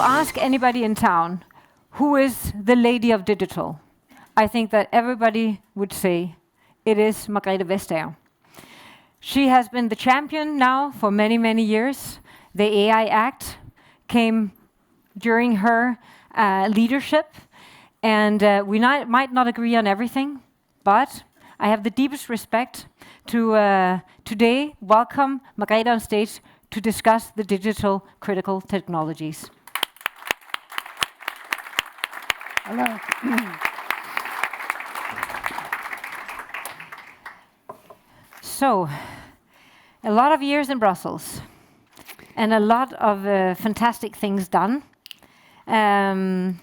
ask anybody in town, who is the lady of digital? I think that everybody would say it is Margrethe Vestager. She has been the champion now for many, many years. The AI Act came during her leadership, and we might not agree on everything, but I have the deepest respect to today welcome Margrethe on stage to discuss the digital critical technologies. Hello. So, a lot of years in Brussels, and a lot of fantastic things done. Now,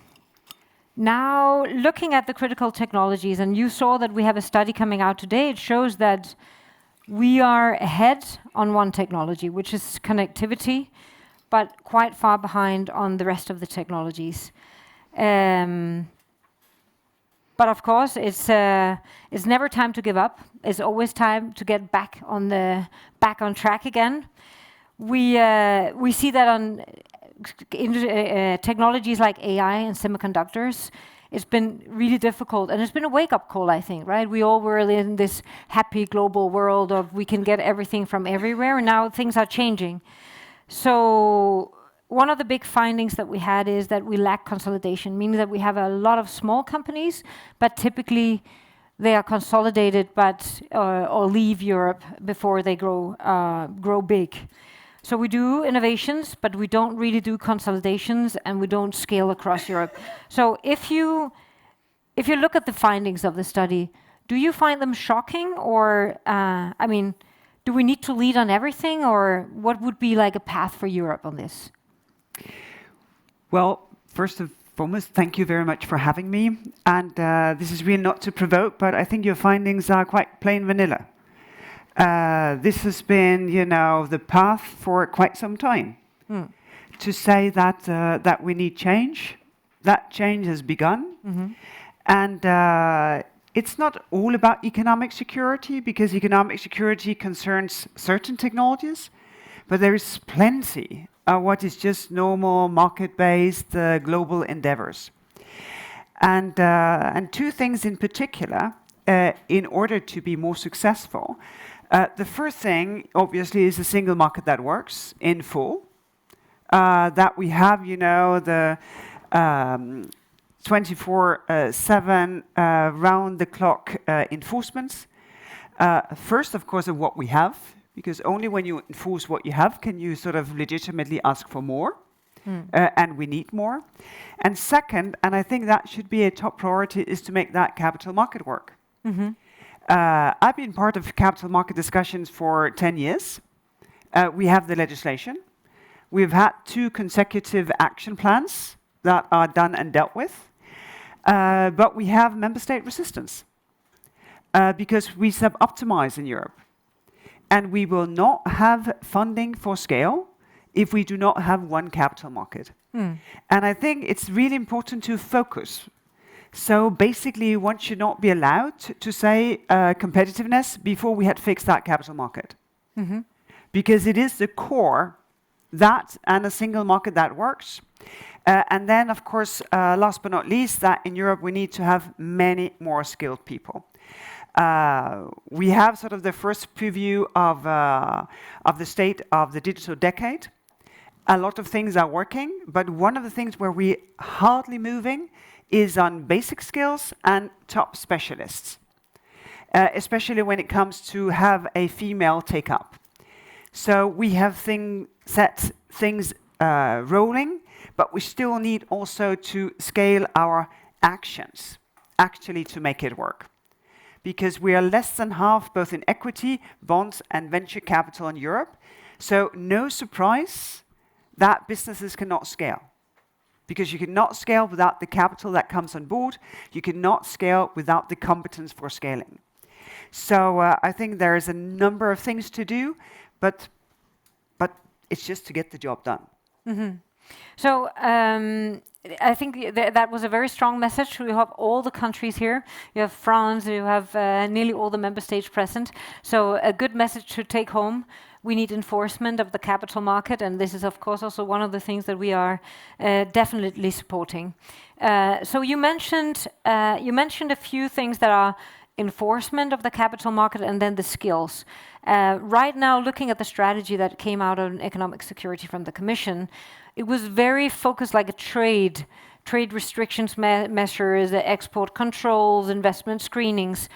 looking at the critical technologies, and you saw that we have a study coming out today, it shows that we are ahead on one technology, which is connectivity, but quite far behind on the rest of the technologies. But of course, it's never time to give up. It's always time to get back on track again. We see that on technologies like AI and semiconductors. It's been really difficult, and it's been a wake-up call, I think, right? We all were in this happy global world of we can get everything from everywhere, and now things are changing. So one of the big findings that we had is that we lack consolidation, meaning that we have a lot of small companies, but typically they are consolidated or leave Europe before they grow big. So we do innovations, but we don't really do consolidations, and we don't scale across Europe. So if you look at the findings of the study, do you find them shocking, or do we need to lead on everything, or what would be like a path for Europe on this? Well, first and foremost, thank you very much for having me. And this is really not to provoke, but I think your findings are quite plain vanilla. This has been, the path for quite some time. To say that we need change, that change has begun. And it's not all about economic security, because economic security concerns certain technologies, but there is plenty of what is just normal market-based global endeavors. And two things in particular, in order to be more successful. The first thing, obviously, is a single market that works in full. That we have, the 24/7 round-the-clock enforcements. First, of course, of what we have, because only when you enforce what you have can you sort of legitimately ask for more. And we need more. And second, and I think that should be a top priority, is to make that capital market work. I've been part of capital market discussions for 10 years. We have the legislation. We've had 2 consecutive action plans that are done and dealt with. But we have member state resistance because we sub-optimize in Europe. And we will not have funding for scale if we do not have one capital market. And I think it's really important to focus. So basically, one should not be allowed to say competitiveness before we had fixed that capital market. Because it is the core, that and a single market that works. And then, of course, last but not least, that in Europe we need to have many more skilled people. We have sort of the first preview of the state of the digital decade. A lot of things are working, but one of the things where we're hardly moving is on basic skills and top specialists, especially when it comes to have a female take up. So we have set things rolling, but we still need also to scale our actions, actually to make it work. Because we are less than half both in equity, bonds, and venture capital in Europe. So no surprise that businesses cannot scale. Because you cannot scale without the capital that comes on board. You cannot scale without the competence for scaling. So I think there is a number of things to do, but it's just to get the job done. So I think that was a very strong message. We have all the countries here. You have France, you have nearly all the member states present. So a good message to take home. We need enforcement of the capital market, and this is, of course, also one of the things that we are definitely supporting. So you mentioned a few things that are enforcement of the capital market and then the skills. Right now, looking at the strategy that came out on economic security from the Commission, it was very focused like a trade restrictions measures, export controls, investment screenings.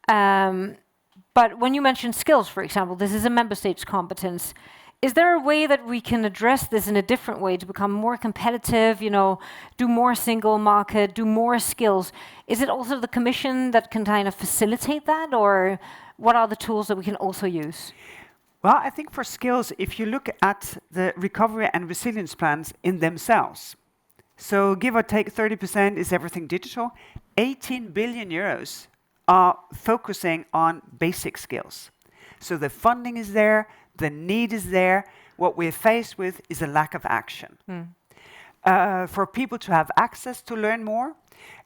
But when you mention skills, for example, this is a member state's competence. Is there a way that we can address this in a different way to become more competitive, do more single market, do more skills? Is it also the Commission that can kind of facilitate that, or what are the tools that we can also use? Well, I think for skills, if you look at the recovery and resilience plans in themselves, so give or take 30% is everything digital, 18 billion euros are focusing on basic skills. So the funding is there, the need is there. What we're faced with is a lack of action. For people to have access to learn more,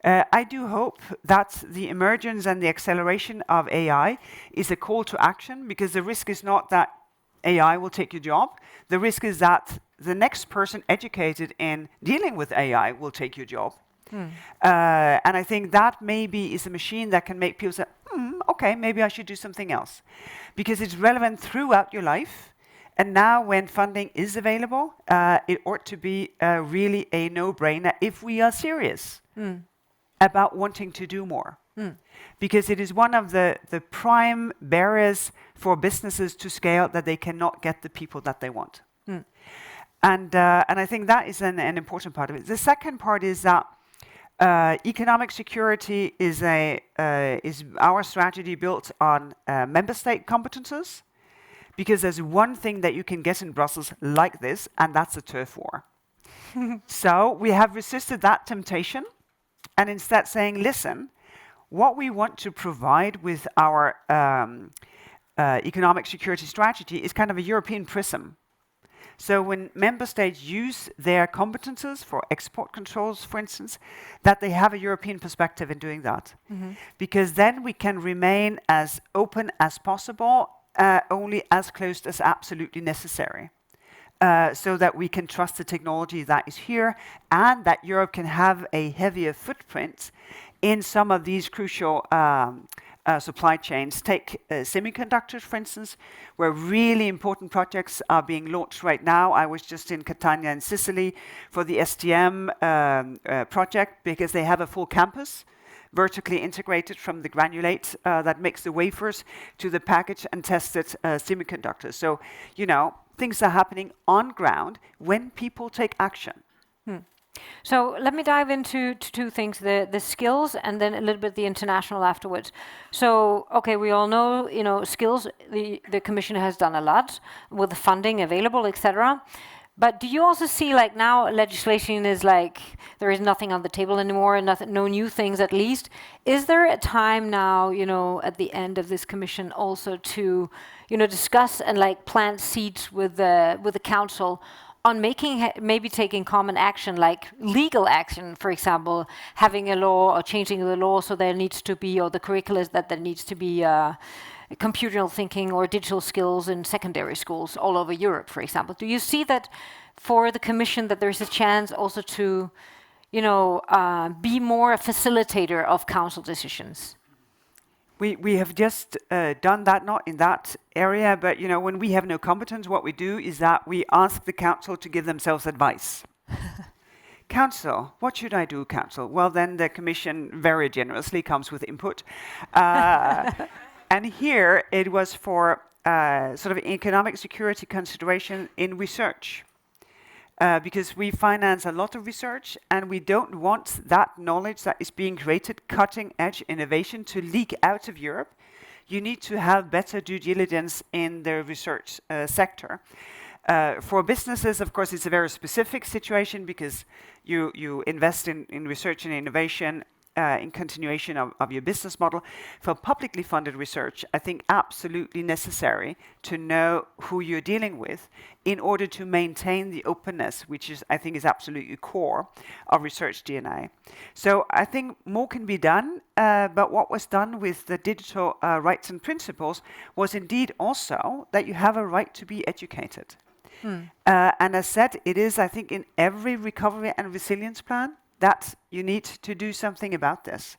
I do hope that the emergence and the acceleration of AI is a call to action, because the risk is not that AI will take your job. The risk is that the next person educated in dealing with AI will take your job. And I think that maybe is a machine that can make people say, okay, maybe I should do something else. Because it's relevant throughout your life. And now when funding is available, it ought to be really a no-brainer if we are serious about wanting to do more. Because it is one of the prime barriers for businesses to scale, that they cannot get the people that they want. And I think that is an important part of it. The second part is that economic security is our strategy built on member state competences, because there's one thing that you can get in Brussels like this, and that's a turf war. So we have resisted that temptation, and instead saying, listen, what we want to provide with our economic security strategy is kind of a European prism. So when member states use their competences for export controls, for instance, that they have a European perspective in doing that. Because then we can remain as open as possible, only as closed as absolutely necessary. So that we can trust the technology that is here, and that Europe can have a heavier footprint in some of these crucial supply chains. Take semiconductors, for instance, where really important projects are being launched right now. I was just in Catania in Sicily for the STM project, because they have a full campus vertically integrated from the granulate that makes the wafers to the package and tested semiconductors. So, things are happening on ground when people take action. So let me dive into two things, the skills and then a little bit the international afterwards. So, okay, we all know, skills, the Commission has done a lot with the funding available, etc. But do you also see, like, now legislation is like, there is nothing on the table anymore, no new things at least. Is there a time now, at the end of this Commission also to, discuss and like plant seeds with the Council on maybe taking common action, like legal action, for example, having a law or changing the law so there needs to be, or the curricula that there needs to be computational thinking or digital skills in secondary schools all over Europe, for example. Do you see that for the Commission that there's a chance also to, be more a facilitator of Council decisions? We have just done that, not in that area, but when we have no competence, what we do is that we ask the Council to give themselves advice. Council, what should I do, Council? Well, then the Commission very generously comes with input. And here it was for sort of economic security consideration in research. Because we finance a lot of research, and we don't want that knowledge that is being created, cutting-edge innovation, to leak out of Europe. You need to have better due diligence in the research sector. For businesses, of course, it's a very specific situation, because you invest in research and innovation in continuation of your business model. For publicly funded research, I think absolutely necessary to know who you're dealing with in order to maintain the openness, which is, I think, is absolutely core of research DNA. So I think more can be done, but what was done with the digital rights and principles was indeed also that you have a right to be educated. And as said, it is, I think, in every recovery and resilience plan that you need to do something about this.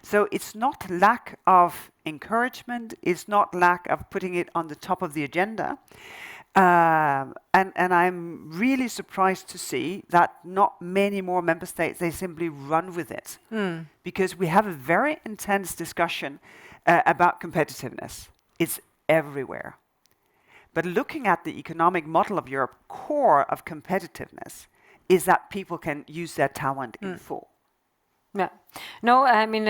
So it's not lack of encouragement, it's not lack of putting it on the top of the agenda. And I'm really surprised to see that not many more member states, they simply run with it. Because we have a very intense discussion about competitiveness. It's everywhere. But looking at the economic model of Europe, core of competitiveness is that people can use their talent in full. Yeah. No, I mean,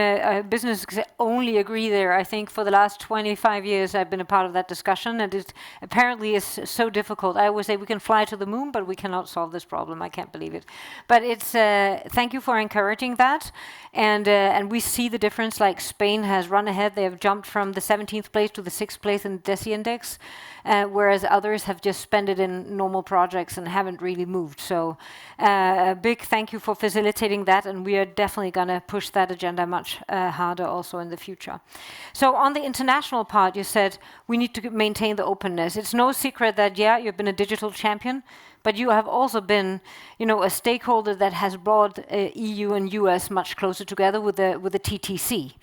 business only agree there. I think for the last 25 years, I've been a part of that discussion, and it apparently is so difficult. I always say we can fly to the moon, but we cannot solve this problem. I can't believe it. But it's thank you for encouraging that, and we see the difference. Like Spain has run ahead; they have jumped from the 17th place to the 6th place in the DESI index, whereas others have just spent it in normal projects and haven't really moved. So, a big thank you for facilitating that, and we are definitely going to push that agenda much harder also in the future. So on the international part, you said we need to maintain the openness. It's no secret that, yeah, you've been a digital champion, but you have also been, a stakeholder that has brought EU and US much closer together with the TTC.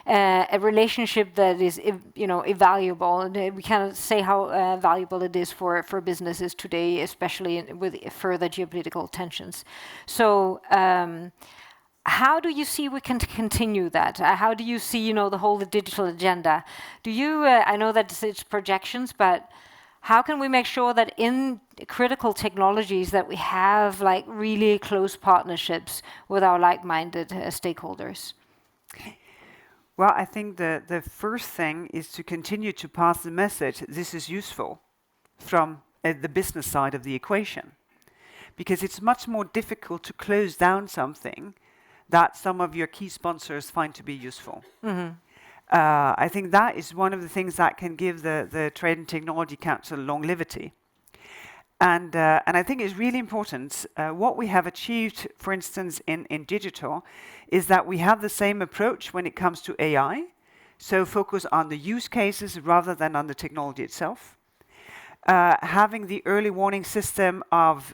A relationship that is, invaluable. And we cannot say how valuable it is for businesses today, especially with further geopolitical tensions. So, how do you see we can continue that? How do you see, the whole digital agenda? Do you? I know that it's projections, but how can we make sure that in critical technologies that we have like really close partnerships with our like-minded stakeholders? Well, I think the first thing is to continue to pass the message this is useful from the business side of the equation, because it's much more difficult to close down something that some of your key sponsors find to be useful. I think that is one of the things that can give the Trade and Technology Council longevity. And I think it's really important. What we have achieved, for instance, in digital, is that we have the same approach when it comes to AI. So focus on the use cases rather than on the technology itself. Having the early warning system of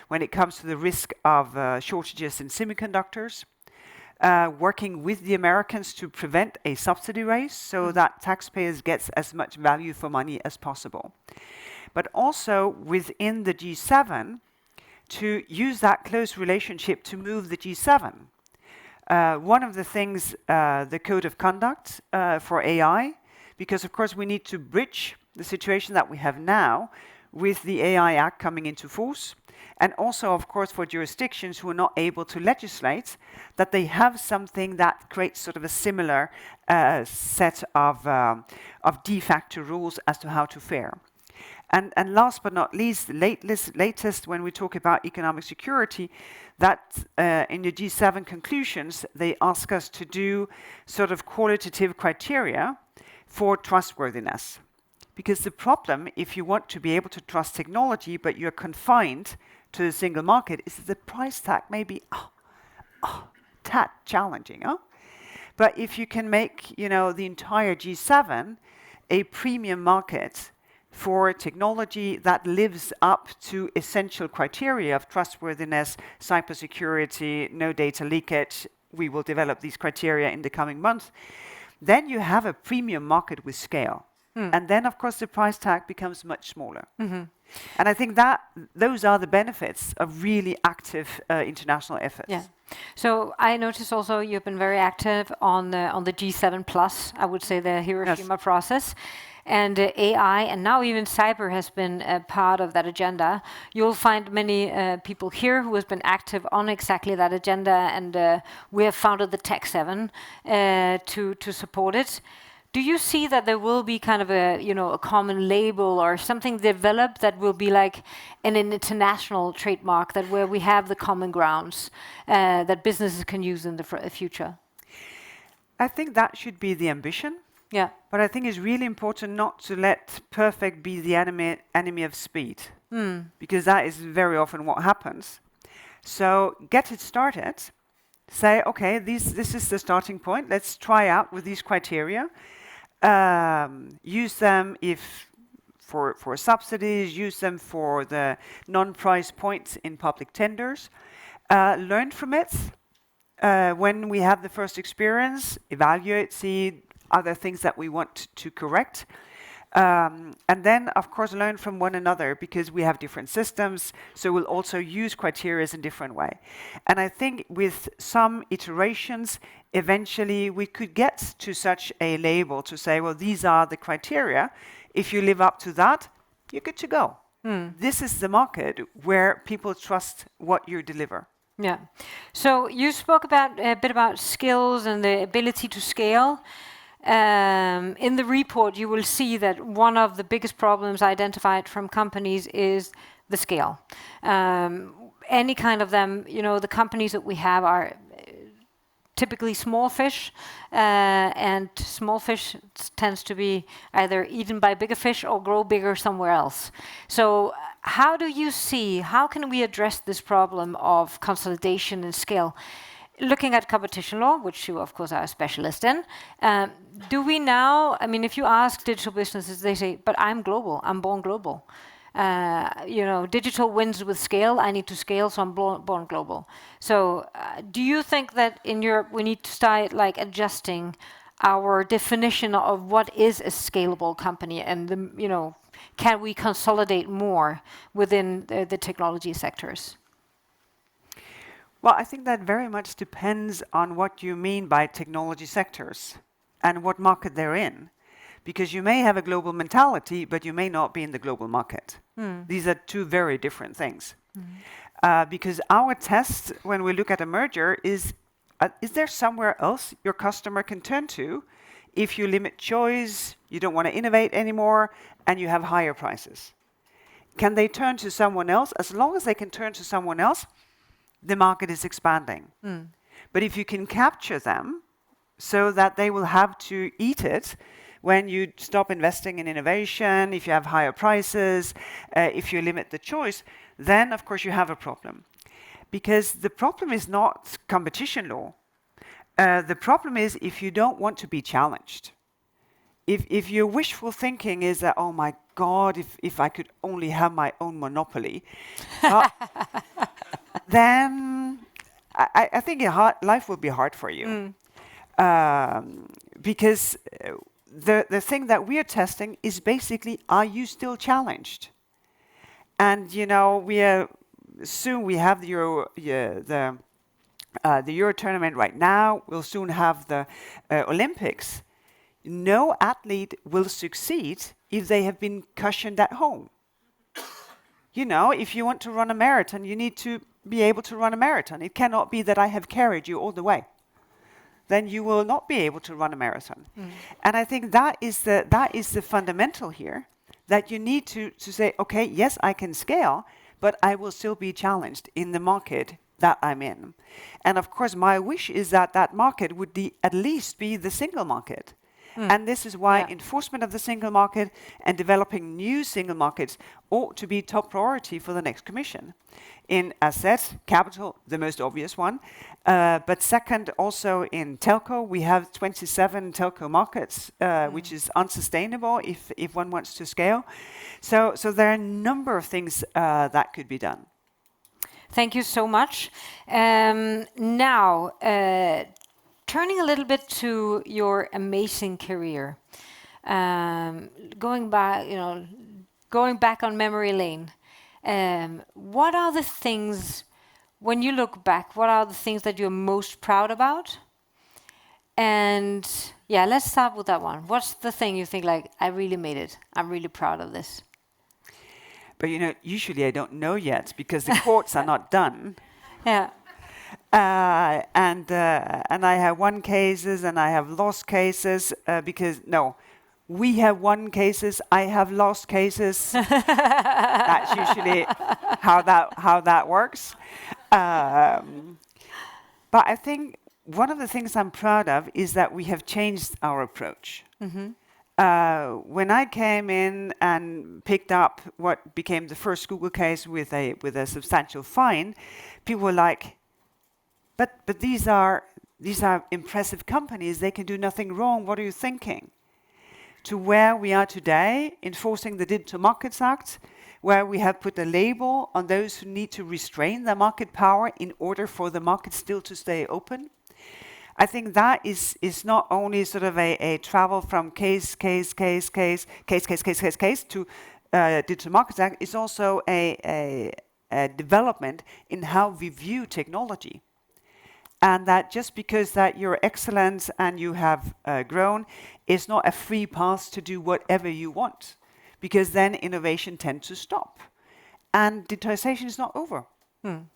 when it comes to the risk of shortages in semiconductors, working with the Americans to prevent a subsidy race so that taxpayers get as much value for money as possible. But also within the G7, to use that close relationship to move the G7. One of the things, the code of conduct for AI, because of course we need to bridge the situation that we have now with the AI Act coming into force, and also, of course, for jurisdictions who are not able to legislate, that they have something that creates sort of a similar set of de facto rules as to how to fare. And last but not least, latest when we talk about economic security, that in the G7 conclusions, they ask us to do sort of qualitative criteria for trustworthiness. Because the problem, if you want to be able to trust technology, but you're confined to the single market, is that the price tag may be tad challenging. But if you can make, the entire G7 a premium market for technology that lives up to essential criteria of trustworthiness, cybersecurity, no data leakage, we will develop these criteria in the coming months, then you have a premium market with scale. And then, of course, the price tag becomes much smaller. And I think that those are the benefits of really active international efforts. Yeah. So I notice also you've been very active on the G7 Plus, I would say the Hiroshima process. And AI and now even cyber has been a part of that agenda. You'll find many people here who has been active on exactly that agenda, and we have founded the Tech 7 to support it. Do you see that there will be kind of a common label or something developed that will be like an international trademark, that where we have the common grounds that businesses can use in the future? I think that should be the ambition. Yeah. But I think it's really important not to let perfect be the enemy of speed, because that is very often what happens. So get it started. Say, okay, this is the starting point. Let's try out with these criteria. Use them for subsidies. Use them for the non-price points in public tenders. Learn from it. When we have the first experience, evaluate, see other things that we want to correct. And then, of course, learn from one another, because we have different systems, so we'll also use criteria in a different way. And I think with some iterations, eventually we could get to such a label to say, well, these are the criteria. If you live up to that, you're good to go. This is the market where people trust what you deliver. Yeah. So you spoke about a bit about skills and the ability to scale. In the report, you will see that one of the biggest problems identified from companies is the scale. Any kind of them, the companies that we have are typically small fish, and small fish tends to be either eaten by bigger fish or grow bigger somewhere else. So how can we address this problem of consolidation and scale? Looking at competition law, which you, of course, are a specialist in, do we now, if you ask digital businesses, they say, but I'm global, I'm born global. Digital wins with scale, I need to scale, so I'm born global. So do you think that in Europe we need to start adjusting our definition of what is a scalable company, and can we consolidate more within the technology sectors? Well, I think that very much depends on what you mean by technology sectors and what market they're in. Because you may have a global mentality, but you may not be in the global market. These are two very different things. Because our test, when we look at a merger, is there somewhere else your customer can turn to if you limit choice, you don't want to innovate anymore, and you have higher prices? Can they turn to someone else? As long as they can turn to someone else, the market is expanding. But if you can capture them so that they will have to eat it when you stop investing in innovation, if you have higher prices, if you limit the choice, then of course you have a problem. Because the problem is not competition law. The problem is if you don't want to be challenged. If your wishful thinking is that, oh my God, if I could only have my own monopoly, then I think life will be hard for you. Because the thing that we are testing is basically, are you still challenged? And soon we have the Euro tournament right now. We'll soon have the Olympics. No athlete will succeed if they have been cushioned at home. If you want to run a marathon, you need to be able to run a marathon. It cannot be that I have carried you all the way. Then you will not be able to run a marathon. And I think that is the fundamental here, that you need to say, okay, yes, I can scale, but I will still be challenged in the market that I'm in. And of course, my wish is that market would at least be the single market. And this is why enforcement of the single market and developing new single markets ought to be top priority for the next Commission. In asset, capital, the most obvious one. But second, also in telco, we have 27 telco markets, which is unsustainable if one wants to scale. So there are a number of things that could be done. Thank you so much. Now, turning a little bit to your amazing career, going back on memory lane. What are the things, when you look back, what are the things that you're most proud about? And let's start with that one. What's the thing you think, I really made it, I'm really proud of this? But usually I don't know yet because the courts are not done. Yeah. And I have won cases and I have lost cases because no, we have won cases. I have lost cases. That's usually how that works. But I think one of the things I'm proud of is that we have changed our approach. When I came in and picked up what became the first Google case with a substantial fine, people were like, "But these are impressive companies. They can do nothing wrong. What are you thinking?" To where we are today, enforcing the Digital Markets Act, where we have put a label on those who need to restrain their market power in order for the market still to stay open. I think that is not only sort of a travel from case to Digital Markets Act, it's also a development in how we view technology. And that just because that you're excellent and you have grown is not a free path to do whatever you want, because then innovation tends to stop. And digitization is not over.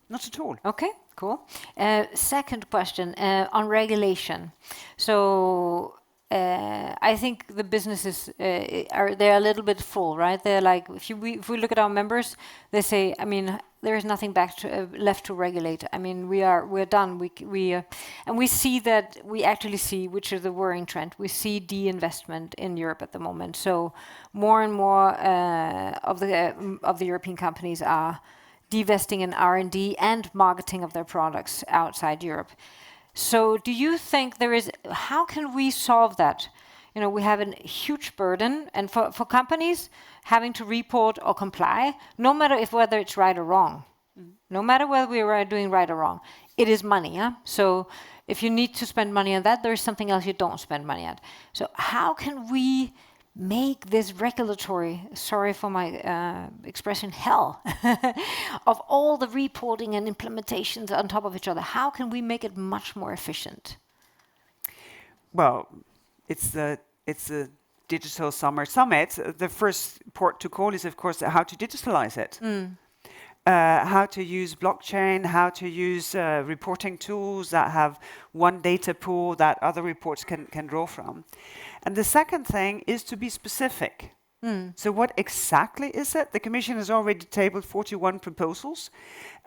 Not at all. Okay, cool. Second question on regulation. So I think the businesses they're a little bit full, right? They're like, if we look at our members, they say, I mean, there is nothing left to regulate. I mean, we're done. And we see that we actually see, which is the worrying trend. We see de-investment in Europe at the moment. So more and more of the European companies are divesting in R&D and marketing of their products outside Europe. So do you think how can we solve that? You know, we have a huge burden, and for companies having to report or comply, no matter whether it's right or wrong, no matter whether we are doing right or wrong, it is money. Yeah? So if you need to spend money on that, there is something else you don't spend money on. So how can we make this regulatory, sorry for my expression, hell, of all the reporting and implementations on top of each other? How can we make it much more efficient? Well, it's the Digital Summer Summit. The first port to call is, of course, how to digitalize it. How to use blockchain, how to use reporting tools that have one data pool that other reports can draw from. And the second thing is to be specific. So what exactly is it? The Commission has already tabled 41 proposals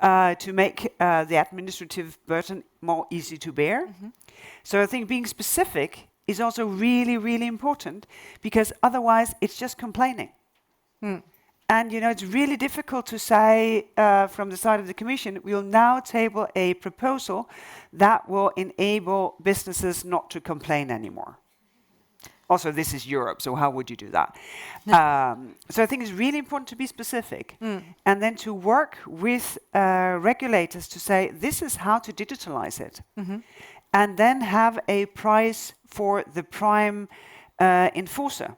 to make the administrative burden more easy to bear. So I think being specific is also really, really important, because otherwise it's just complaining. And you know, it's really difficult to say from the side of the Commission, we'll now table a proposal that will enable businesses not to complain anymore. Also, this is Europe, so how would you do that? So I think it's really important to be specific, and then to work with regulators to say, this is how to digitalize it. And then have a price for the prime enforcer.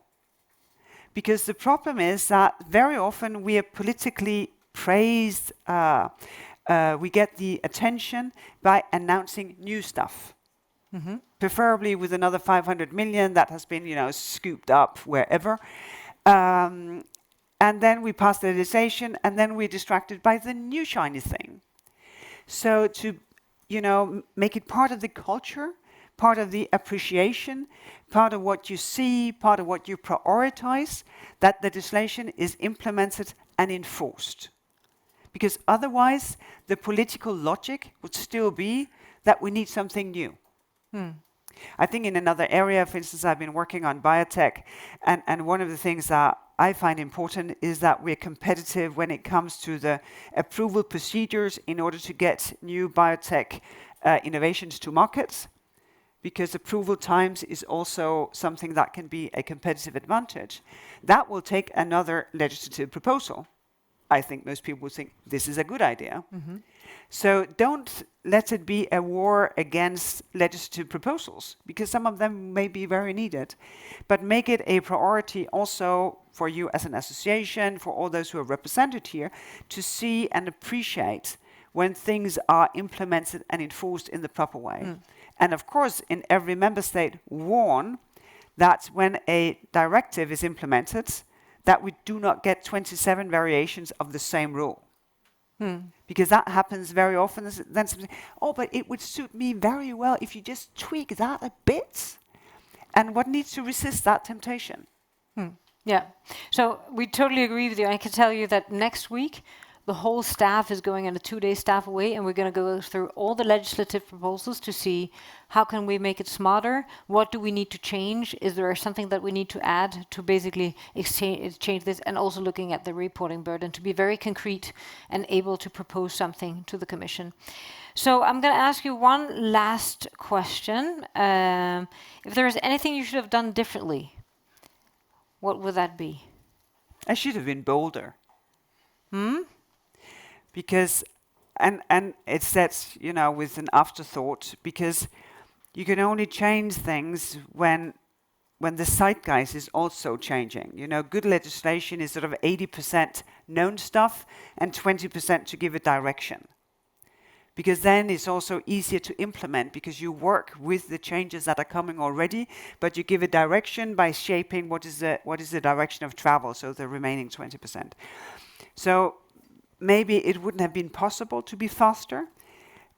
Because the problem is that very often we are politically praised, we get the attention by announcing new stuff. Preferably with another 500 million that has been, you know, scooped up wherever. And then we pass the legislation, and then we're distracted by the new shiny thing. So to, you know, make it part of the culture, part of the appreciation, part of what you see, part of what you prioritize, that legislation is implemented and enforced. Because otherwise, the political logic would still be that we need something new. I think in another area, for instance, I've been working on biotech, and one of the things that I find important is that we're competitive when it comes to the approval procedures in order to get new biotech innovations to markets, because approval times is also something that can be a competitive advantage. That will take another legislative proposal. I think most people would think this is a good idea. So don't let it be a war against legislative proposals, because some of them may be very needed. But make it a priority also for you as an association, for all those who are represented here, to see and appreciate when things are implemented and enforced in the proper way. And of course, in every member state, warn that when a directive is implemented, that we do not get 27 variations of the same rule. Because that happens very often. Then somebody, oh, but it would suit me very well if you just tweak that a bit. And what needs to resist that temptation? Yeah. So we totally agree with you. I can tell you that next week, the whole staff is going on a 2-day staff away, and we're going to go through all the legislative proposals to see how can we make it smarter, what do we need to change, is there something that we need to add to basically change this, and also looking at the reporting burden to be very concrete and able to propose something to the Commission. So I'm going to ask you one last question. If there is anything you should have done differently, what would that be? I should have been bolder. Because, and it's that, with an afterthought, because you can only change things when the zeitgeist is also changing. Good legislation is sort of 80% known stuff and 20% to give a direction. Because then it's also easier to implement because you work with the changes that are coming already, but you give a direction by shaping what is the direction of travel, so the remaining 20%. So maybe it wouldn't have been possible to be faster,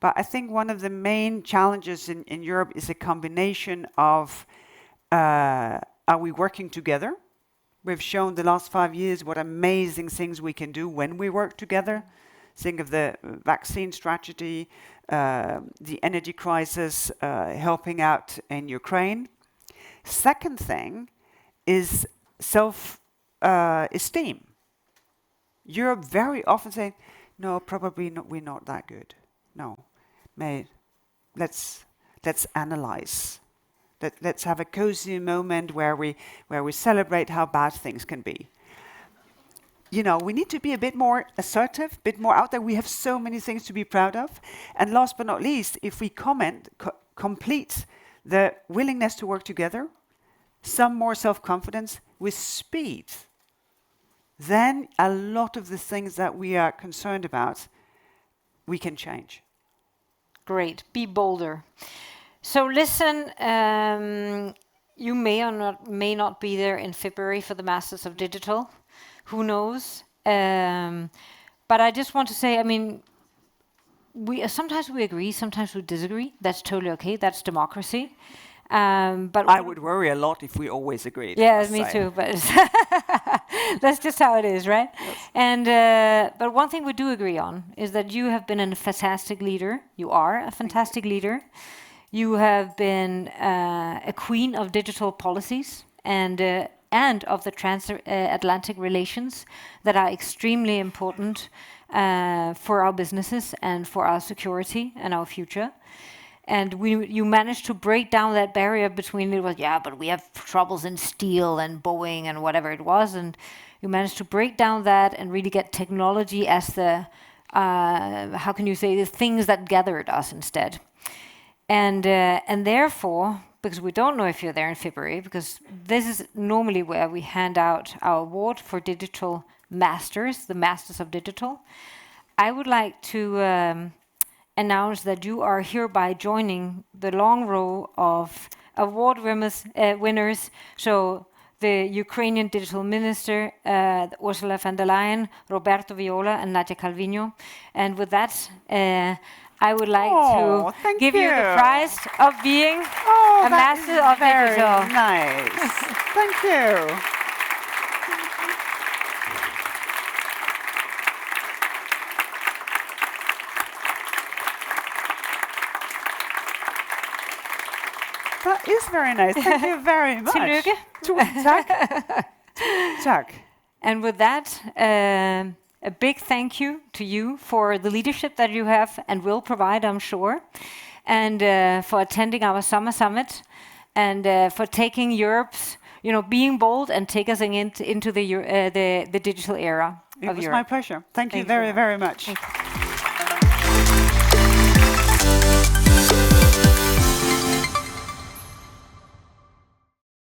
but I think one of the main challenges in Europe is a combination of are we working together? We've shown the last 5 years what amazing things we can do when we work together. Think of the vaccine strategy, the energy crisis, helping out in Ukraine. Second thing is self-esteem. Europe very often saying, no, probably not, we're not that good. No, let's analyze. Let's have a cozy moment where we celebrate how bad things can be. We need to be a bit more assertive, a bit more out there. We have so many things to be proud of. And last but not least, if we complete the willingness to work together, some more self-confidence with speed, then a lot of the things that we are concerned about, we can change. Great. Be bolder. So listen, you may or may not be there in February for the Masters of Digital. Who knows? But I just want to say, sometimes we agree, sometimes we disagree. That's totally okay. That's democracy. But I would worry a lot if we always agreed. Yeah, me too. But that's just how it is, right? Yes. And but one thing we do agree on is that you have been a fantastic leader. You are a fantastic leader. You have been a queen of digital policies and of the transatlantic relations that are extremely important for our businesses and for our security and our future. And you managed to break down that barrier between but we have troubles in steel and Boeing and whatever it was, and you managed to break down that and really get technology as the the things that gathered us instead. And therefore, because we don't know if you're there in February, because this is normally where we hand out our award for digital masters, the Masters of Digital, I would like to announce that you are hereby joining the long row of award winners. So the Ukrainian Digital Minister, Ursula von der Leyen, Roberto Viola, and Nadia Calvino. And with that, I would like to give you the prize of being a Master of Digital. Nice. Thank you. That is very nice. Thank you very much. Tillykke. Tusind tak. Tak. And with that, a big thank you to you for the leadership that you have and will provide, I'm sure, and for attending our summer summit, and for taking Europe's, being bold and take us into the digital era of Europe. It was my pleasure. Thank you very, very much.